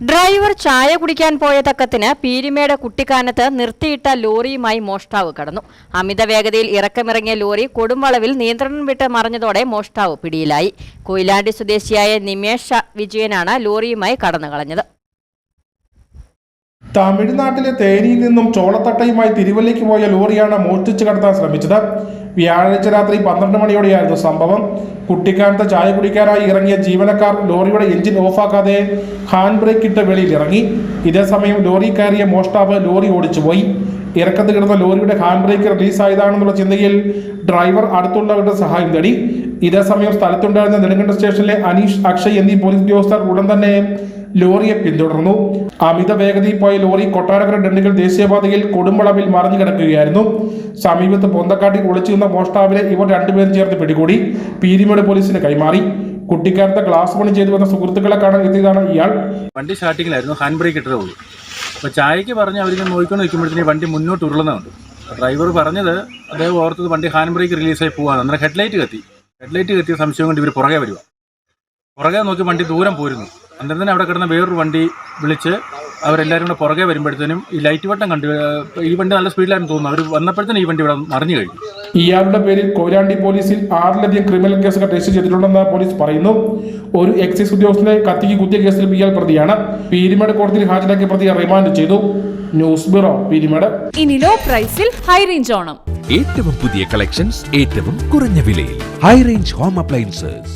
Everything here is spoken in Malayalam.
ഡ്രൈവർ ചായ കുടിക്കാൻ പോയ തക്കത്തിന് പീരുമേട് കുട്ടിക്കാനത്ത് നിർത്തിയിട്ട ലോറിയുമായി മോഷ്ടാവ് കടന്നു. അമിത വേഗതയിൽ ഇറക്കമിറങ്ങിയ ലോറി കൊടുംവളവിൽ നിയന്ത്രണം വിട്ട് മറിഞ്ഞതോടെ മോഷ്ടാവ് പിടിയിലായി. കൊയിലാണ്ടി സ്വദേശിയായ നിമേഷ് വിജയനാണ് ലോറിയുമായി കടന്നു കളഞ്ഞത്. തമിഴ്നാട്ടിലെ തേനിയിൽ നിന്നും ചോളത്തട്ടയുമായി തിരുവല്ലയ്ക്ക് പോയ ലോറിയാണ് മോഷ്ടിച്ചു കടത്താൻ ശ്രമിച്ചത്. വ്യാഴാഴ്ച രാത്രി 12 മണിയോടെയായിരുന്നു സംഭവം. കുട്ടിക്കാനത്ത് ചായ കുടിക്കാനായി ഇറങ്ങിയ ജീവനക്കാർ ലോറിയുടെ എഞ്ചിൻ ഓഫാക്കാതെ ഹാൻഡ് ബ്രേക്ക് ഇട്ട് വെളിയിൽ ഇറങ്ങി. ഇതേസമയം ലോറി കയറിയ മോഷ്ടാവ് ലോറി ഓടിച്ചുപോയി. ഇറക്കത്ത് കിടന്ന ലോറിയുടെ ഹാൻഡ് ബ്രേക്ക് റിലീസായതാണെന്നുള്ള ചിന്തയിൽ ഡ്രൈവർ അടുത്തുള്ളവരുടെ സഹായം തേടി. ഇതേസമയം സ്ഥലത്തുണ്ടായിരുന്ന നെടുങ്കണ്ടം സ്റ്റേഷനിലെ അനീഷ്, അക്ഷയ് എന്നീ പോലീസ് ഉദ്യോഗസ്ഥർ ഉടൻ തന്നെ ലോറിയെ പിന്തുടർന്നു. അമിത വേഗതയിൽ പോയ ലോറി കൊട്ടാരക്കര ഡണ്ടിഗൽ ദേശീയപാതയിൽ കൊടുംവളവിൽ മറിഞ്ഞു കിടക്കുകയായിരുന്നു. സമീപത്ത് പൊന്തക്കാട്ടിൽ ഒളിച്ചിരുന്ന മോഷ്ടാവിനെ ഇവർ രണ്ടുപേരും ചേർത്ത് പിടികൂടി പീരുമേട് പോലീസിന് കൈമാറി. കുട്ടിക്കാലത്തെ ക്ലാസ് പണി ചെയ്തു വന്ന സുഹൃത്തുക്കളെ കാണാൻ എത്തിയതാണ് ഇയാൾ. വണ്ടി സ്റ്റാർട്ടിങ്ങിലായിരുന്നു, ഹാൻഡ് ബ്രേക്ക് ഇട്ടതേ ഉള്ളൂ. അപ്പോൾ ചായക്ക് പറഞ്ഞ് അവരിങ്ങനെ നോക്കിക്കൊണ്ട് നിൽക്കുമ്പോഴത്തേന് വണ്ടി മുന്നോട്ട് ഉരുളുന്നുണ്ട്. ഡ്രൈവർ പറഞ്ഞത് അദ്ദേഹം ഓർത്തത് വണ്ടി ഹാൻഡ് ബ്രേക്ക് റിലീസായി പോകാൻ. അന്നേരം ഹെഡ്ലൈറ്റ് കത്തിയ സംശയം കൊണ്ട് ഇവർ പുറകെ വരിക. പുറകെ നോക്കി വണ്ടി ദൂരം പോരുന്നു. അന്നേരം തന്നെ അവിടെ കിടന്ന വേറൊരു വണ്ടി വിളിച്ച് അവരെല്ലാവരും കൂടെ പുറകെ വരുമ്പോഴത്തേനും ഈ ലൈറ്റ് വട്ടം കണ്ടു. ഈ വണ്ടി നല്ല സ്പീഡിലായിരുന്നു തോന്നുന്നു. അവർ വന്നപ്പോഴത്തേനും ഈ വണ്ടി ഇവിടെ മറിഞ്ഞു കഴിഞ്ഞു. ഇയാളുടെ പേരിൽ കൊയിലാണ്ടി പോലീസിൽ 6ലധികം ക്രിമിനൽ കേസുകൾ രജിസ്റ്റർ ചെയ്തിട്ടുണ്ടെന്ന് പോലീസ് പറയുന്നു. ഒരു എക്സൈസ് ഉദ്യോഗസ്ഥനെ കത്തിക്ക് കുത്തിയ കേസിൽ ഇയാൾ പ്രതിയാണ്. പീരുമേട് കോടതിയിൽ ഹാജരാക്കിയ പ്രതിയെ റിമാൻഡ് ചെയ്തു. News bureau, Peermade. ഇനി ലോ പ്രൈസിൽ ഹൈ റേഞ്ച് ഓണം. ഏറ്റവും പുതിയ കളക്ഷൻസ് ഏറ്റവും കുറഞ്ഞ വിലയിൽ ഹൈ റേഞ്ച് ഹോം അപ്ലയൻസസ്.